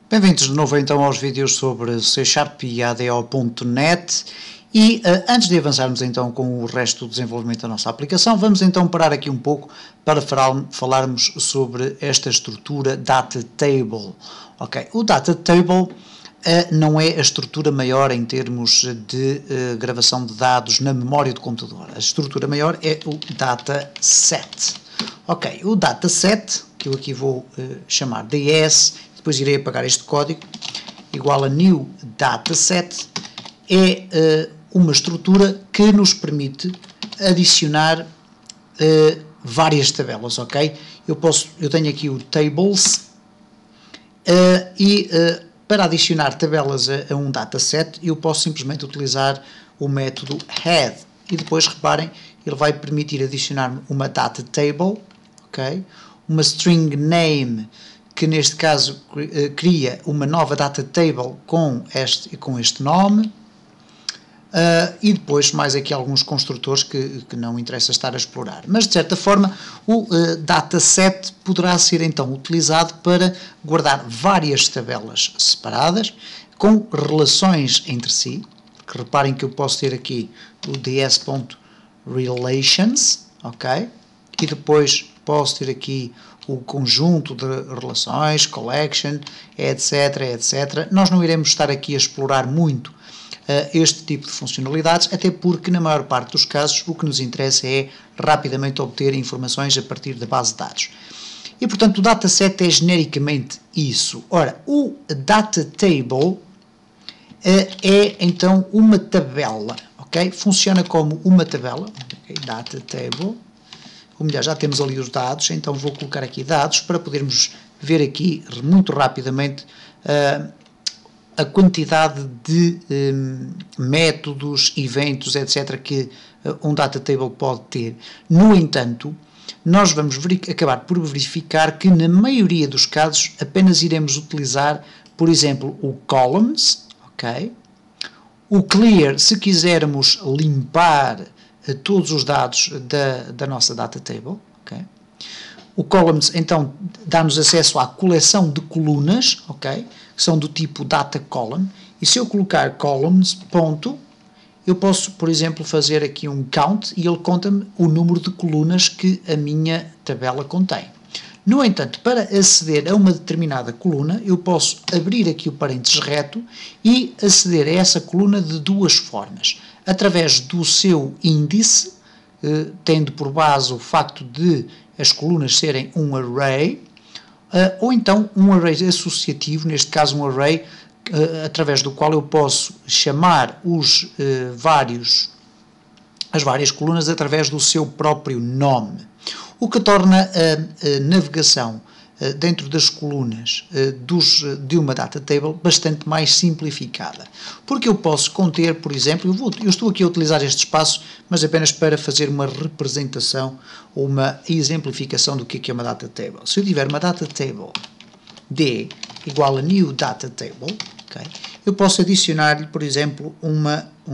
Bem-vindos de novo então aos vídeos sobre C# e ADO.NET e antes de avançarmos então com o resto do desenvolvimento da nossa aplicação, vamos então parar aqui um pouco para falarmos sobre esta estrutura Data Table. Ok, o Data Table não é a estrutura maior em termos de gravação de dados na memória do computador. A estrutura maior é o Dataset. Ok, o Dataset, que eu aqui vou chamar DS, depois irei apagar este código, igual a new dataset, é uma estrutura que nos permite adicionar várias tabelas, ok? Eu tenho aqui o tables para adicionar tabelas a um dataset eu posso simplesmente utilizar o método head e depois reparem, ele vai permitir adicionar uma data table, ok? Uma string name que neste caso cria uma nova data table com este nome, e depois mais aqui alguns construtores que não interessa estar a explorar. Mas de certa forma o dataset poderá ser então utilizado para guardar várias tabelas separadas com relações entre si, que reparem que eu posso ter aqui o ds.relations, ok? E depois posso ter aqui o conjunto de relações, collection, etc, etc. Nós não iremos estar aqui a explorar muito este tipo de funcionalidades, até porque na maior parte dos casos o que nos interessa é rapidamente obter informações a partir da base de dados. E portanto o dataset é genericamente isso. Ora, o data table é então uma tabela, ok? Funciona como uma tabela, okay? Data table. Ou melhor, já temos ali os dados, então vou colocar aqui dados para podermos ver aqui muito rapidamente a quantidade de métodos, eventos, etc. que um data table pode ter. No entanto, nós vamos acabar por verificar que na maioria dos casos apenas iremos utilizar, por exemplo, o columns, ok? O clear, se quisermos limpar todos os dados da nossa data table, okay? O columns então dá-nos acesso à coleção de colunas, ok? Que são do tipo data column, e se eu colocar columns, ponto, eu posso, por exemplo, fazer aqui um count e ele conta-me o número de colunas que a minha tabela contém. No entanto, para aceder a uma determinada coluna, eu posso abrir aqui o parênteses reto e aceder a essa coluna de duas formas. Através do seu índice, tendo por base o facto de as colunas serem um array, ou então um array associativo, neste caso um array através do qual eu posso chamar as várias colunas através do seu próprio nome. O que torna a navegação dentro das colunas de uma data table bastante mais simplificada. Porque eu posso conter, por exemplo, eu estou aqui a utilizar este espaço, mas apenas para fazer uma representação ou uma exemplificação do que é uma data table. Se eu tiver uma data table D igual a new data table, okay, eu posso adicionar-lhe, por exemplo, um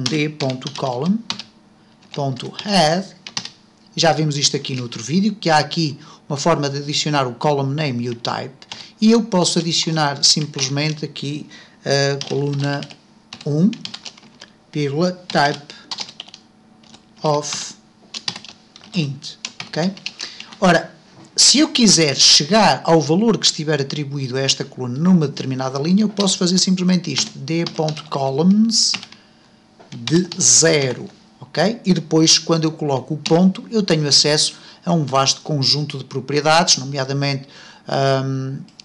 d.column.head. Já vimos isto aqui no outro vídeo, que há aqui uma forma de adicionar o column name e o type, e eu posso adicionar simplesmente aqui a coluna 1, type of int, ok? Ora, se eu quiser chegar ao valor que estiver atribuído a esta coluna numa determinada linha, eu posso fazer simplesmente isto, d.columns de 0. Okay? E depois, quando eu coloco o ponto, eu tenho acesso a um vasto conjunto de propriedades, nomeadamente,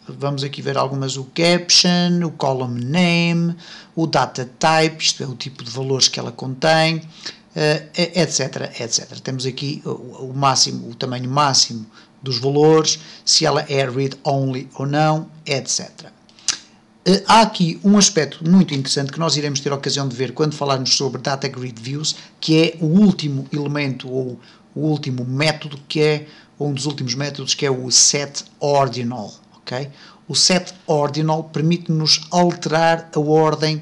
vamos aqui ver algumas, o caption, o column name, o data type, isto é o tipo de valores que ela contém, etc, etc. Temos aqui o tamanho máximo dos valores, se ela é read-only ou não, etc. Há aqui um aspecto muito interessante que nós iremos ter a ocasião de ver quando falarmos sobre Data Grid Views, que é o último elemento ou o último método um dos últimos métodos que é o setOrdinal, ok? O setOrdinal permite-nos alterar a ordem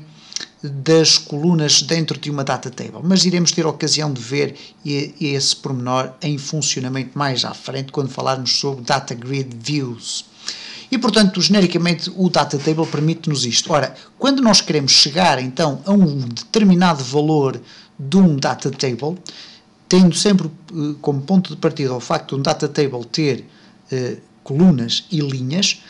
das colunas dentro de uma data table, mas iremos ter a ocasião de ver esse pormenor em funcionamento mais à frente quando falarmos sobre Data Grid Views. E, portanto, genericamente, o data table permite-nos isto. Ora, quando nós queremos chegar, então, a um determinado valor de um data table, tendo sempre como ponto de partida o facto de um data table ter colunas e linhas,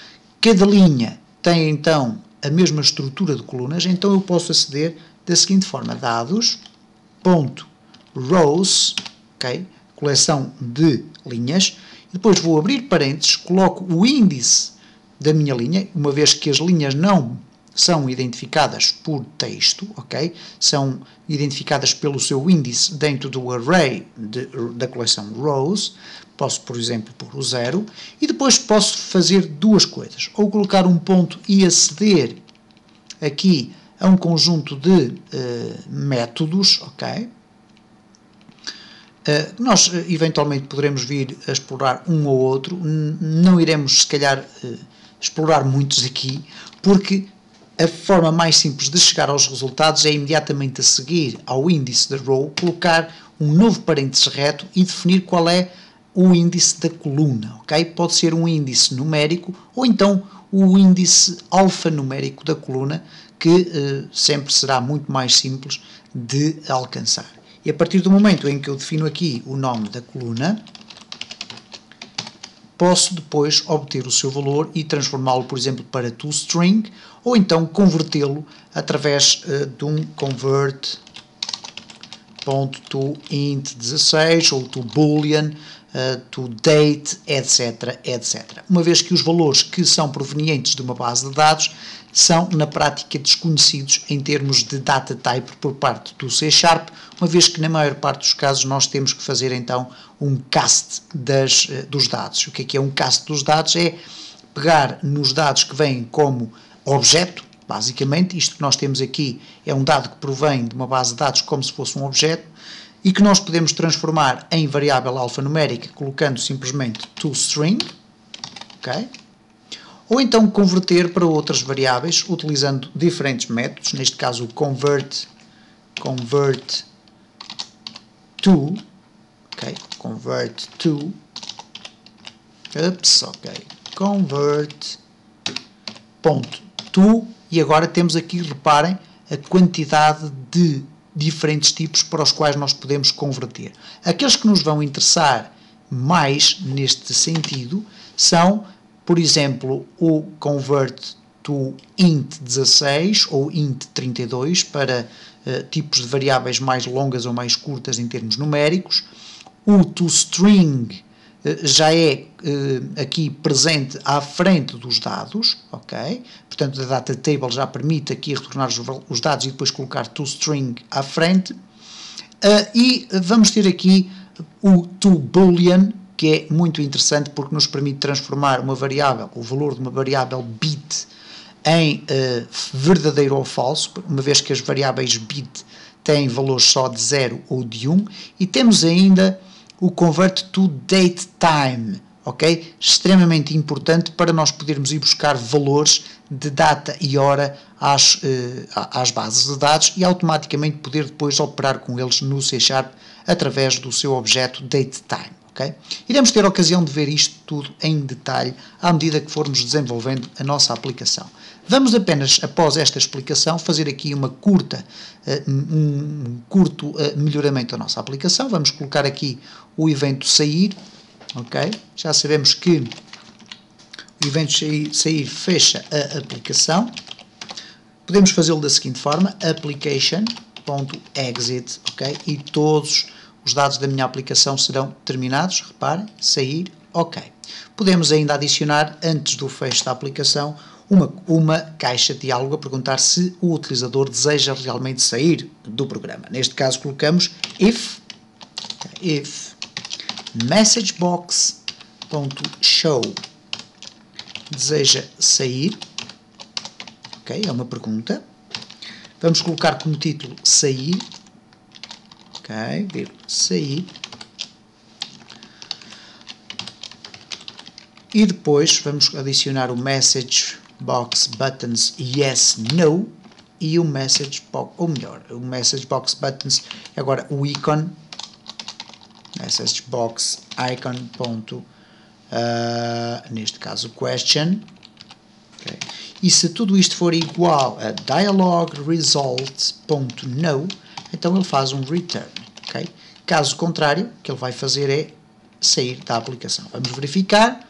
cada linha tem, então, a mesma estrutura de colunas, então eu posso aceder da seguinte forma: dados.rows, ok, coleção de linhas, e depois vou abrir parênteses, coloco o índice da minha linha, uma vez que as linhas não são identificadas por texto, ok? São identificadas pelo seu índice dentro do array da coleção rows. Posso, por exemplo, pôr o 0, e depois posso fazer duas coisas: ou colocar um ponto e aceder aqui a um conjunto de métodos, ok? Nós eventualmente poderemos vir a explorar um ou outro, não iremos se calhar explorar muitos aqui, porque a forma mais simples de chegar aos resultados é imediatamente a seguir ao índice da row, colocar um novo parênteses reto e definir qual é o índice da coluna, ok? Pode ser um índice numérico ou então o índice alfanumérico da coluna, que sempre será muito mais simples de alcançar. E a partir do momento em que eu defino aqui o nome da coluna, posso depois obter o seu valor e transformá-lo, por exemplo, para toString, ou então convertê-lo através de um convert.toInt16 ou toBoolean, toDate, etc, etc. Uma vez que os valores que são provenientes de uma base de dados são, na prática, desconhecidos em termos de data type por parte do C#, uma vez que, na maior parte dos casos, nós temos que fazer, então, um cast dos dados. O que é um cast dos dados? É pegar nos dados que vêm como objeto, basicamente. Isto que nós temos aqui é um dado que provém de uma base de dados como se fosse um objeto, e que nós podemos transformar em variável alfanumérica colocando simplesmente toString, ok? Ou então converter para outras variáveis utilizando diferentes métodos, neste caso o convert to, ok? Convert to, convert ponto to, e agora temos aqui, reparem, a quantidade de diferentes tipos para os quais nós podemos converter. Aqueles que nos vão interessar mais neste sentido são, por exemplo, o convert to int 16 ou int 32 para tipos de variáveis mais longas ou mais curtas em termos numéricos. O toString já é aqui presente à frente dos dados, ok? Portanto, a data table já permite aqui retornar os dados e depois colocar toString à frente. E vamos ter aqui o toBoolean, que é muito interessante porque nos permite transformar uma variável, o valor de uma variável bit, em verdadeiro ou falso, uma vez que as variáveis bit têm valores só de 0 ou de 1, e temos ainda o convert to datetime, ok? Extremamente importante para nós podermos ir buscar valores de data e hora às bases de dados e automaticamente poder depois operar com eles no C# através do seu objeto datetime, ok? Iremos ter a ocasião de ver isto tudo em detalhe à medida que formos desenvolvendo a nossa aplicação. Vamos apenas, após esta explicação, fazer aqui um curto melhoramento da nossa aplicação. Vamos colocar aqui o evento sair, ok? Já sabemos que o evento sair fecha a aplicação. Podemos fazê-lo da seguinte forma: application.exit, ok? E todos os dados da minha aplicação serão terminados. Reparem, sair, ok. Podemos ainda adicionar, antes do fecho da aplicação, uma caixa de diálogo a perguntar se o utilizador deseja realmente sair do programa. Neste caso colocamos if messagebox.show deseja sair, ok, é uma pergunta. Vamos colocar como título sair, ok, sair. E depois vamos adicionar o message box buttons yes, no, e o message box, ou melhor, o message box buttons, agora o icon, message box icon, neste caso question, Okay. E se tudo isto for igual a dialogResult.no, então ele faz um return. Okay. Caso contrário, o que ele vai fazer é sair da aplicação. Vamos verificar.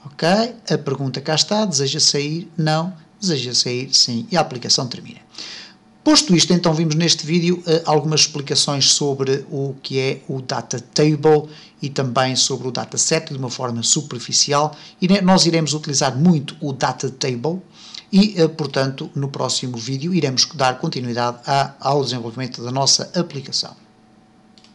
Ok, a pergunta cá está, deseja sair? Não, deseja sair? Sim, e a aplicação termina. Posto isto, então vimos neste vídeo algumas explicações sobre o que é o Data Table e também sobre o Dataset de uma forma superficial, e nós iremos utilizar muito o Data Table e, portanto, no próximo vídeo iremos dar continuidade ao desenvolvimento da nossa aplicação.